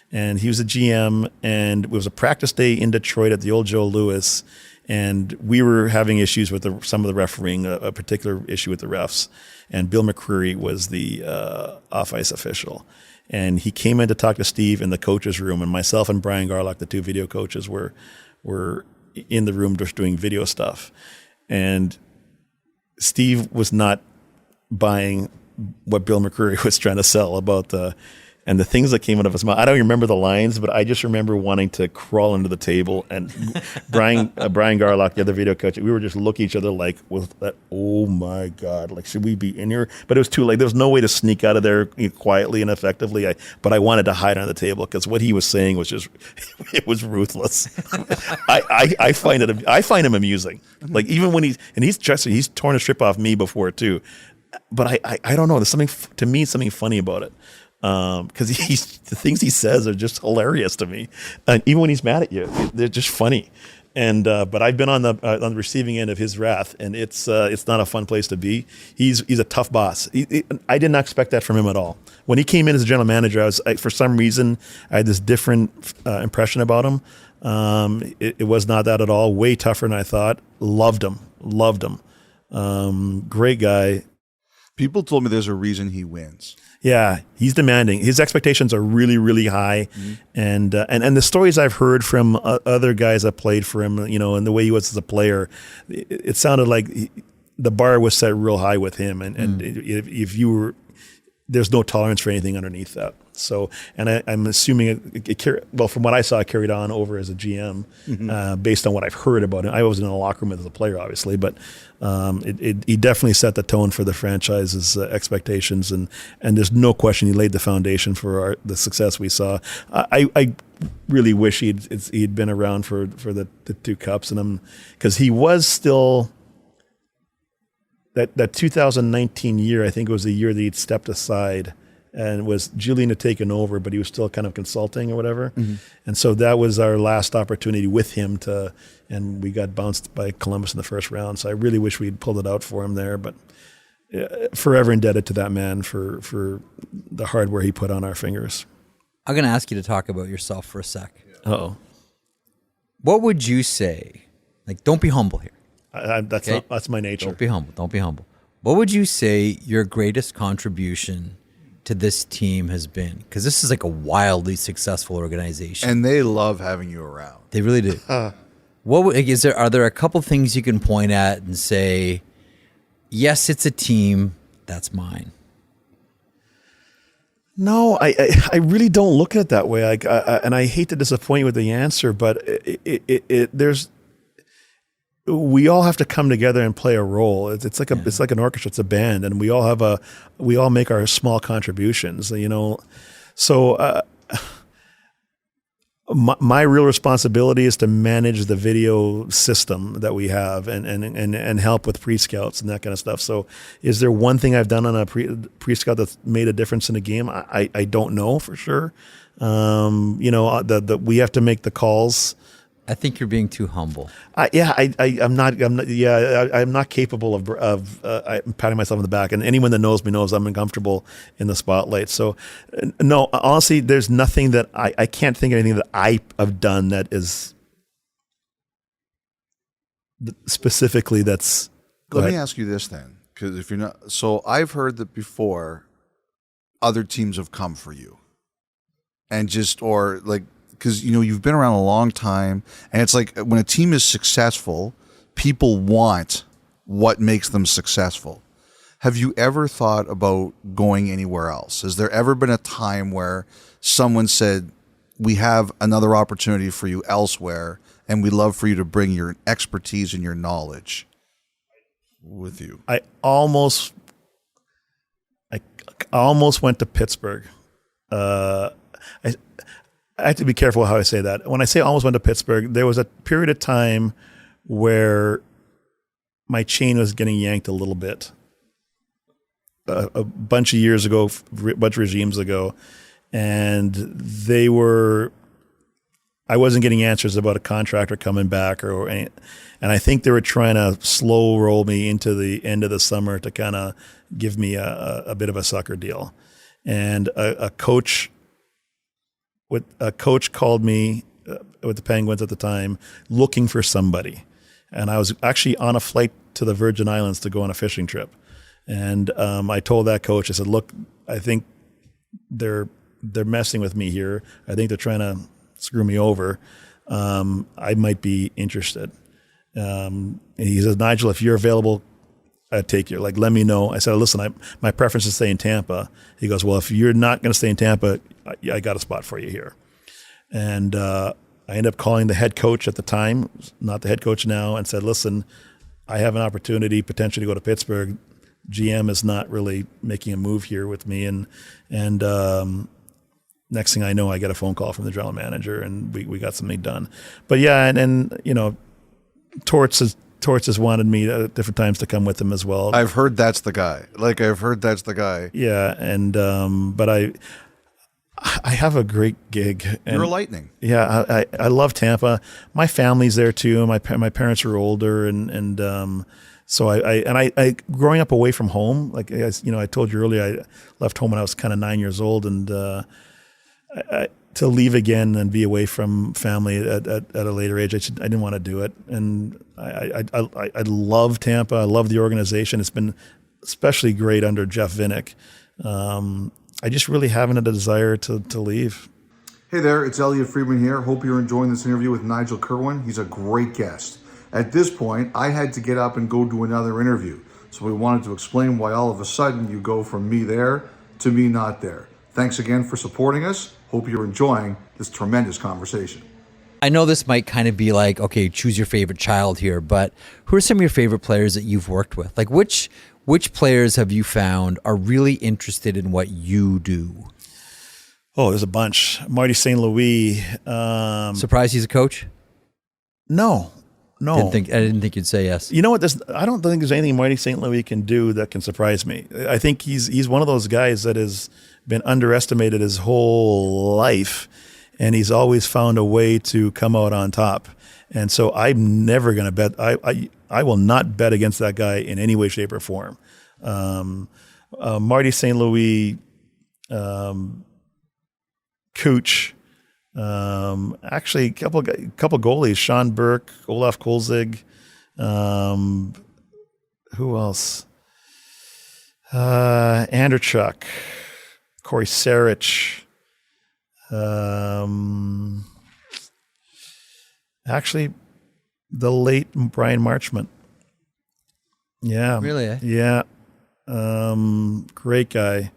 And he was a GM, and it was a practice day in Detroit at the old Joe Louis, and we were having issues with some of the refereeing, a particular issue with the refs. And Bill McCreary was the off-ice official. And he came in to talk to Steve in the coach's room, and myself and Brian Garlock, the two video coaches, were in the room just doing video stuff. And Steve was not buying what Bill McCreary was trying to sell about and the things that came out of his mouth. I don't remember the lines, but I just remember wanting to crawl under the table. And Brian Garlock, the other video coach, we were just looking at each other like, with that, oh my God, like, should we be in here? But it was too late. There was no way to sneak out of there quietly and effectively. But I wanted to hide under the table because what he was saying was just, it was ruthless. I find him amusing. Like, even when he's torn a strip off me before too. But I don't know. There's something funny about it. Because the things he says are just hilarious to me, and even when he's mad at you, they're just funny. And but I've been on the receiving end of his wrath, and it's not a fun place to be. He's a tough boss. I did not expect that from him at all. When he came in as a general manager, for some reason I had this different impression about him. It was not that at all. Way tougher than I thought. Loved him. Great guy. People told me there's a reason he wins. Yeah, he's demanding. His expectations are really, really high, and the stories I've heard from other guys that played for him, and the way he was as a player, it sounded like the bar was set real high with him, and if you were, there's no tolerance for anything underneath that. So, and I'm assuming from what I saw, it carried on over as a GM, based on what I've heard about him. I wasn't in the locker room as a player, obviously, but he definitely set the tone for the franchise's expectations, and there's no question he laid the foundation for the success we saw. I really wish he'd been around for the two cups, and because he was still. That 2019 year, I think, was the year that he'd stepped aside, and Julian had taken over, but he was still kind of consulting or whatever. And so that was our last opportunity with him and we got bounced by Columbus in the first round. So I really wish we'd pulled it out for him there, but forever indebted to that man for the hardware he put on our fingers. I'm going to ask you to talk about yourself for a sec. Uh-oh. What would you say? Like, don't be humble here. That's my nature. Don't be humble. What would you say your greatest contribution to this team has been? Because this is like a wildly successful organization, and they love having you around. They really do. Are there a couple things you can point at and say, yes, it's a team, that's mine? No, I really don't look at it that way. And I hate to disappoint you with the answer, but we all have to come together and play a role. It's like an orchestra. It's a band, and we all make our small contributions. So my real responsibility is to manage the video system that we have, and help with pre-scouts and that kind of stuff. So, is there one thing I've done on a pre-scout that's made a difference in the game? I don't know for sure. We have to make the calls. I think you're being too humble. I'm not capable of patting myself on the back. And anyone that knows me knows I'm uncomfortable in the spotlight. So, no, honestly, there's nothing that I can't think of anything that I have done that is specifically that's. Let me ask you this then, because if you're not, so I've heard that before, other teams have come for you, and because you've been around a long time, and it's like when a team is successful, people want what makes them successful. Have you ever thought about going anywhere else? Has there ever been a time where someone said, we have another opportunity for you elsewhere, and we'd love for you to bring your expertise and your knowledge with you? I almost I almost went to Pittsburgh. I have to be careful how I say that. When I say almost went to Pittsburgh, there was a period of time where my chain was getting yanked a little bit. A bunch of years ago, a bunch of regimes ago, and I wasn't getting answers about a contractor coming back and I think they were trying to slow roll me into the end of the summer to kind of give me a bit of a sucker deal. And a coach called me with the Penguins at the time looking for somebody. And I was actually on a flight to the Virgin Islands to go on a fishing trip. And I told that coach, I said, look, I think they're messing with me here. I think they're trying to screw me over. I might be interested. And he says, Nigel, if you're available, I'd take you. Like, let me know. I said, listen, my preference is to stay in Tampa. He goes, well, if you're not going to stay in Tampa, I got a spot for you here. And I ended up calling the head coach at the time, not the head coach now, and said, listen, I have an opportunity potentially to go to Pittsburgh. GM is not really making a move here with me. And next thing I know, I get a phone call from the general manager, and we got something done. But yeah, and you know, Torts has wanted me at different times to come with him as well. I've heard that's the guy. Yeah, and but I have a great gig. You're a Lightning. Yeah, I love Tampa. My family's there too. My parents are older, and so I growing up away from home, like I told you earlier, I left home when I was kind of 9 years old, and to leave again and be away from family at a later age, I didn't want to do it. And I love Tampa. I love the organization. It's been especially great under Jeff Vinik. I just really haven't had a desire to leave. Hey there, it's Elliotte Friedman here. Hope you're enjoying this interview with Nigel Kirwan. He's a great guest. At this point, I had to get up and go do another interview. So we wanted to explain why all of a sudden you go from me there to me not there. Thanks again for supporting us. Hope you're enjoying this tremendous conversation. I know this might kind of be like, okay, choose your favorite child here, but who are some of your favorite players that you've worked with? Like which players have you found are really interested in what you do? Oh, there's a bunch. Marty St. Louis. Surprised he's a coach? No. I didn't think you'd say yes. You know what? I don't think there's anything Marty St. Louis can do that can surprise me. I think he's one of those guys that has been underestimated his whole life, and he's always found a way to come out on top. And so I'm never going to bet. I will not bet against that guy in any way, shape, or form. Marty St. Louis, Cooch. Actually, a couple goalies: Sean Burke, Olaf Kolzig. Who else? Andrechuk, Corey Sarich. Actually, the late Brian Marchment. Yeah, Really? Eh? Yeah, great guy.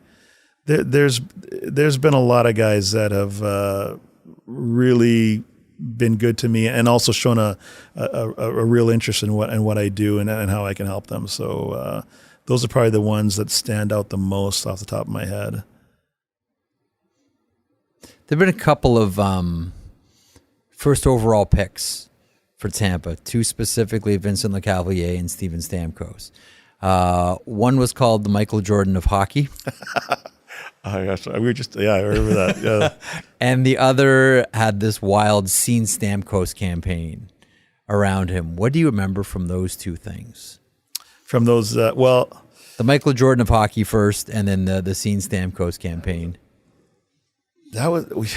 There's been a lot of guys that have really been good to me, and also shown a real interest in what I do and how I can help them. So those are probably the ones that stand out the most off the top of my head. There've been a couple of first overall picks for Tampa, two specifically, Vincent LeCavalier and Steven Stamkos. One was called the Michael Jordan of hockey. Oh gosh, I remember that. Yeah. And the other had this wild Seen Stamkos campaign around him. What do you remember from those two things? From those, the Michael Jordan of hockey first, and then the Seen Stamkos campaign. that was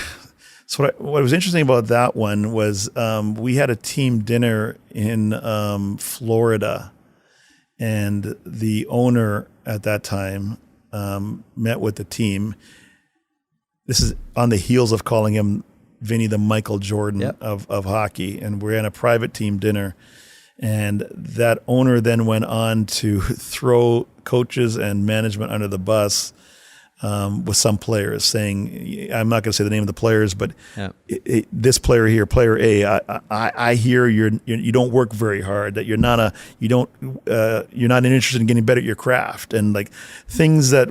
so. What was interesting about that one was we had a team dinner in Florida, and the owner at that time met with the team. This is on the heels of calling him Vinny the Michael Jordan of hockey, and we're in a private team dinner. And that owner then went on to throw coaches and management under the bus with some players, saying, I'm not going to say the name of the players, but Yeah. This player here, player A, I hear you don't work very hard, that you're not interested in getting better at your craft, and like things that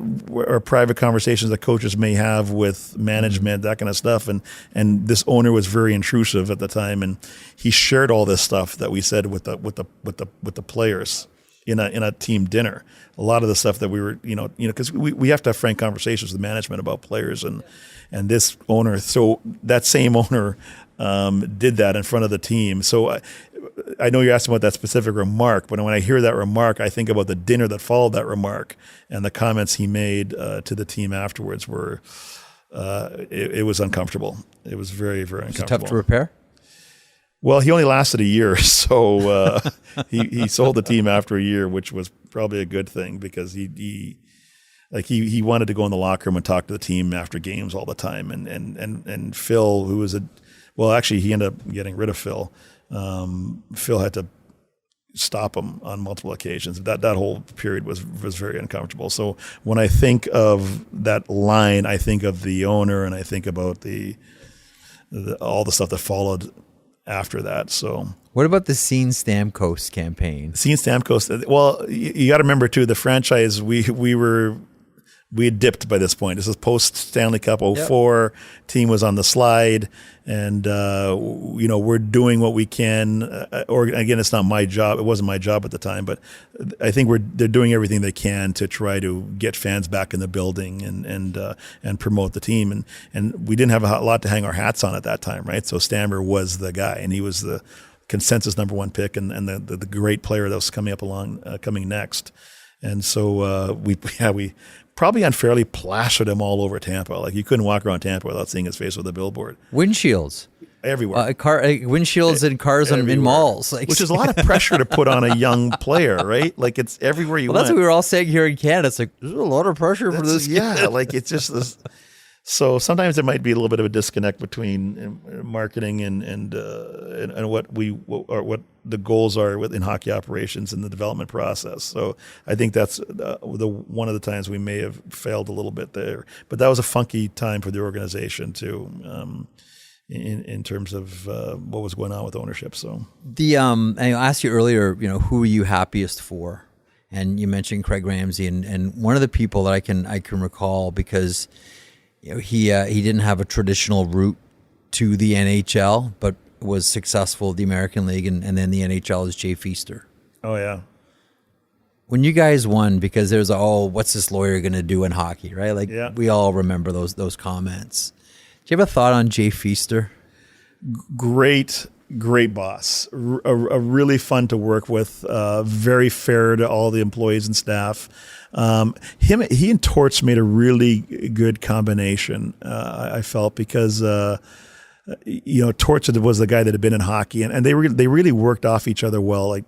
are private conversations that coaches may have with management, that kind of stuff. And this owner was very intrusive at the time, and he shared all this stuff that we said with the players in a team dinner. A lot of the stuff that we were, because we have to have frank conversations with management about players, and this owner, so that same owner did that in front of the team. So I know you asked about that specific remark, but when I hear that remark, I think about the dinner that followed that remark and the comments he made to the team afterwards were, it was uncomfortable. It was very, very uncomfortable. Tough to repair? Well, he only lasted a year, so he sold the team after a year, which was probably a good thing, because he wanted to go in the locker room and talk to the team after games all the time. And Phil, who was actually he ended up getting rid of Phil. Phil had to stop him on multiple occasions. That whole period was very uncomfortable. So when I think of that line, I think of the owner, and I think about all the stuff that followed after that. So What about the Scene Stamkos campaign? Scene Stamkos. Well, you got to remember too, the franchise we had dipped by this point. This is post Stanley Cup 04. Team was on the slide, and we're doing what we can. Or again, it's not my job. It wasn't my job at the time, but I think they're doing everything they can to try to get fans back in the building and promote the team. And we didn't have a lot to hang our hats on at that time, right? So Stammer was the guy, and he was the consensus number one pick, and the great player that was coming next. And so we probably unfairly plastered him all over Tampa. Like, you couldn't walk around Tampa without seeing his face with a billboard. Windshields. Everywhere. Windshields in cars in malls. Which is a lot of pressure to put on a young player, right? Like, it's everywhere you Well, that's went. what we were all saying here in Canada. It's like, there's a lot of pressure for this kid. Yeah, like, it's just this. So sometimes there might be a little bit of a disconnect between marketing and what the goals are within hockey operations and the development process. So I think that's one of the times we may have failed a little bit there. But that was a funky time for the organization too, in terms of what was going on with ownership. So I asked you earlier, who are you happiest for? And you mentioned Craig Ramsay, and one of the people that I can recall, because he didn't have a traditional route to the NHL, but was successful at the American League and then the NHL, is Jay Feaster. Oh yeah. When you guys won, because there's what's this lawyer going to do in hockey, right? Like, we all remember those comments. Do you have a thought on Jay Feaster? Great boss. A really fun to work with. Very fair to all the employees and staff. He and Torts made a really good combination. I felt, because Torts was the guy that had been in hockey, and they really worked off each other well. Like,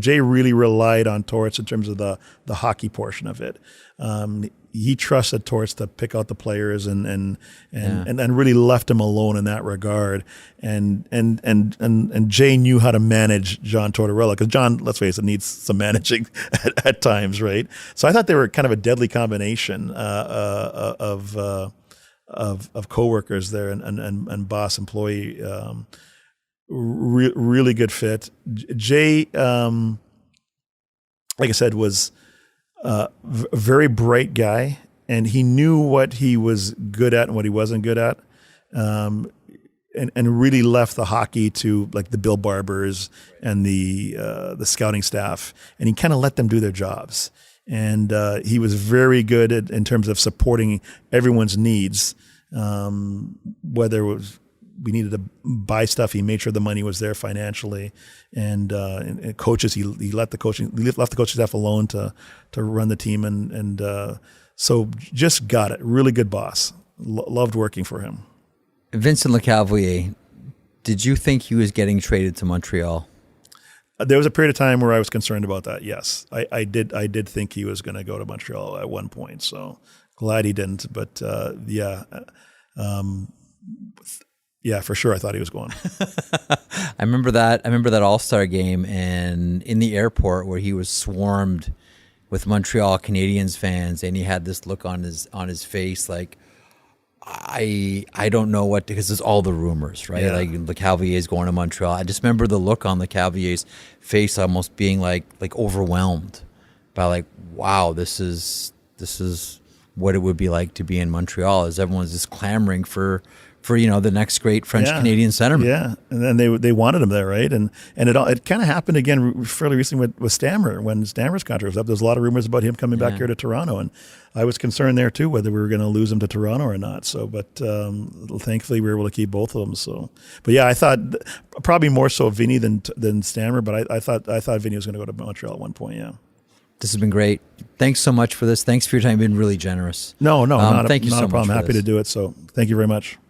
Jay really relied on Torts in terms of the hockey portion of it. He trusted Torts to pick out the players and really left him alone in that regard. And Jay knew how to manage John Tortorella, because John, let's face it, needs some managing at times, right? So I thought they were kind of a deadly combination of coworkers there and boss employee. Really good fit. Jay, like I said, was a very bright guy, and he knew what he was good at and what he wasn't good at, and really left the hockey to like the Bill Barbers and the scouting staff, and he kind of let them do their jobs. And he was very good in terms of supporting everyone's needs, whether it was we needed to buy stuff. He made sure the money was there financially, and coaches. He left the coaching staff alone to run the team, and so just got it. Really good boss. Loved working for him. Vincent Lecavalier, did you think he was getting traded to Montreal? There was a period of time where I was concerned about that. Yes, I did think he was going to go to Montreal at one point. So glad he didn't. But yeah, for sure, I thought he was going. I remember that All-Star game, and in the airport where he was swarmed with Montreal Canadiens fans, and he had this look on his face like, I don't know what, because there's all the rumors, right? Yeah. Like the Cavaliers going to Montreal. I just remember the look on the Cavaliers' face almost being like overwhelmed by like, wow, this is what it would be like to be in Montreal, as everyone's just clamoring for the next great French Canadian centerman. Yeah, and then they wanted him there, right? And it kind of happened again fairly recently with Stammer. When Stammer's contract was up, there's a lot of rumors about him coming back here to Toronto, and I was concerned there too whether we were going to lose him to Toronto or not. So, but thankfully we were able to keep both of them. So, but yeah, I thought probably more so Vinny than Stammer, but I thought Vinny was going to go to Montreal at one point. Yeah. This has been great. Thanks so much for this. Thanks for your time. You've been really generous. No, not thank you not so a problem. much for Happy this. to do it. So, thank you very much.